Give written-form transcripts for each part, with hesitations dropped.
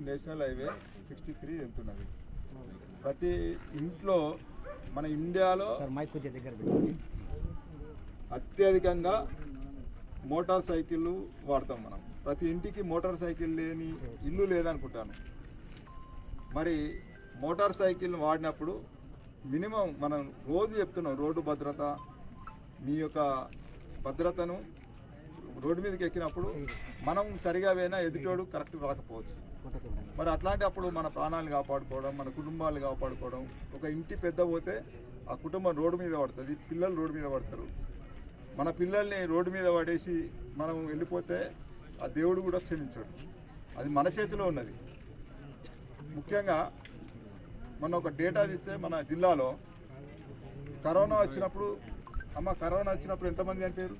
National highway 63 వెళ్తున్నది. ప్రతి ఇంట్లో మన ఇండియాలో అత్యధికంగా మోటార్ సైకిళ్ళు వాడతాం మనం. ప్రతి ఇంటికి మోటార్ సైకిల్ లేని ఇల్లు లేదనుకుంటాను. మరి మోటార్ సైకిల్ వాడినప్పుడు మినిమం మనం రోజు చెప్తున్నాం రోడ్డు భద్రత, మీ యొక్క భద్రతను రోడ్డు మీదకి ఎక్కినప్పుడు మనం సరిగా పోయినా ఎదుటోడు కరెక్ట్ రాకపోవచ్చు. మరి అట్లాంటి అప్పుడు మన ప్రాణాలు కాపాడుకోవడం, మన కుటుంబాలు కాపాడుకోవడం. ఒక ఇంటి పెద్ద పోతే ఆ కుటుంబం రోడ్డు మీద పడుతుంది, పిల్లలు రోడ్డు మీద పడతారు. మన పిల్లల్ని రోడ్డు మీద పడేసి మనం వెళ్ళిపోతే ఆ దేవుడు కూడా క్షమించాడు. అది మన చేతిలో ఉన్నది. ముఖ్యంగా మన ఒక డేటా తీస్తే మన జిల్లాలో కరోనా వచ్చినప్పుడు ఎంతమంది చనిపోయారు?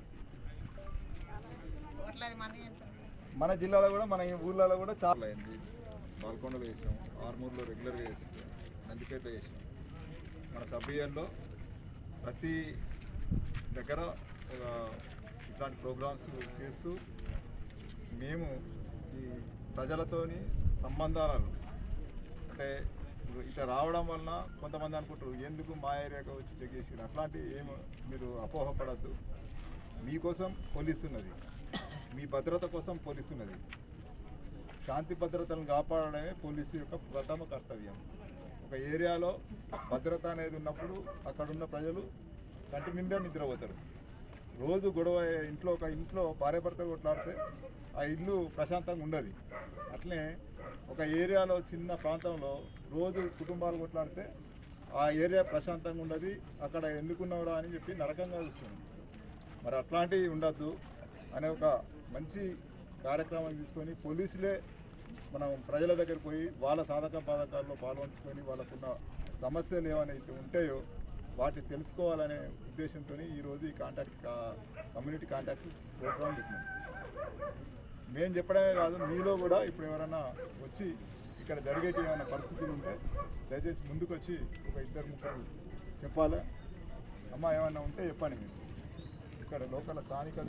మన జిల్లాలో కూడా మన ఊర్లలో కూడా చాలా అయింది. బాల్కొండలో వేసాం, ఆర్మూర్లో రెగ్యులర్గా వేసాం, నందిపేటలో వేసాం. మన సభ్యుల్లో ప్రతి దగ్గర ఇట్లాంటి ప్రోగ్రామ్స్ చేస్తూ మేము ఈ ప్రజలతోని సంబంధాలను అంటే ఇట్లా రావడం వలన కొంతమంది అనుకుంటారు ఎందుకు మా ఏరియాకి వచ్చి చెక్ చేసి, అట్లాంటి ఏమి మీరు అపోహపడద్దు. మీకోసం పోలీసు ఉన్నది, మీ భద్రత కోసం పోలీసు ఉన్నది. శాంతి భద్రతలను కాపాడడమే పోలీసు యొక్క ప్రథమ కర్తవ్యం. ఒక ఏరియాలో భద్రత అనేది ఉన్నప్పుడు అక్కడున్న ప్రజలు కంటి నిండా నిద్రపోతారు. రోజు గొడవ ఒక ఇంట్లో భార్యాభర్తలు కొట్లాడితే ఆ ఇల్లు ప్రశాంతంగా ఉండదు. అట్లనే ఒక ఏరియాలో చిన్న ప్రాంతంలో రోజు కుటుంబాలు కొట్లాడితే ఆ ఏరియా ప్రశాంతంగా ఉండదు. అక్కడ ఎందుకున్నావురా అని చెప్పి నరకంగా చూస్తుంది. మరి అట్లాంటివి ఉండద్దు అనే ఒక మంచి కార్యక్రమం తీసుకొని పోలీసులే మనం ప్రజల దగ్గరికి పోయి వాళ్ళ సాధక బాధకాల్లో పాల్గొంచుకొని వాళ్ళకున్న సమస్యలు ఏమైనా ఉంటాయో వాటిని తెలుసుకోవాలనే ఉద్దేశంతో ఈరోజు ఈ కమ్యూనిటీ కాంటాక్ట్ ప్రోగ్రాం పెట్టినాం. మేము చెప్పడమే కాదు, మీలో కూడా ఇప్పుడు ఎవరైనా వచ్చి ఇక్కడ జరిగేటి ఏమైనా పరిస్థితులు ఉంటే దయచేసి ముందుకు వచ్చి ఒక 2-3 చెప్పాలా. అమ్మ ఏమైనా ఉంటే చెప్పండి. మీరు ఇక్కడ లోకల్ స్థానిక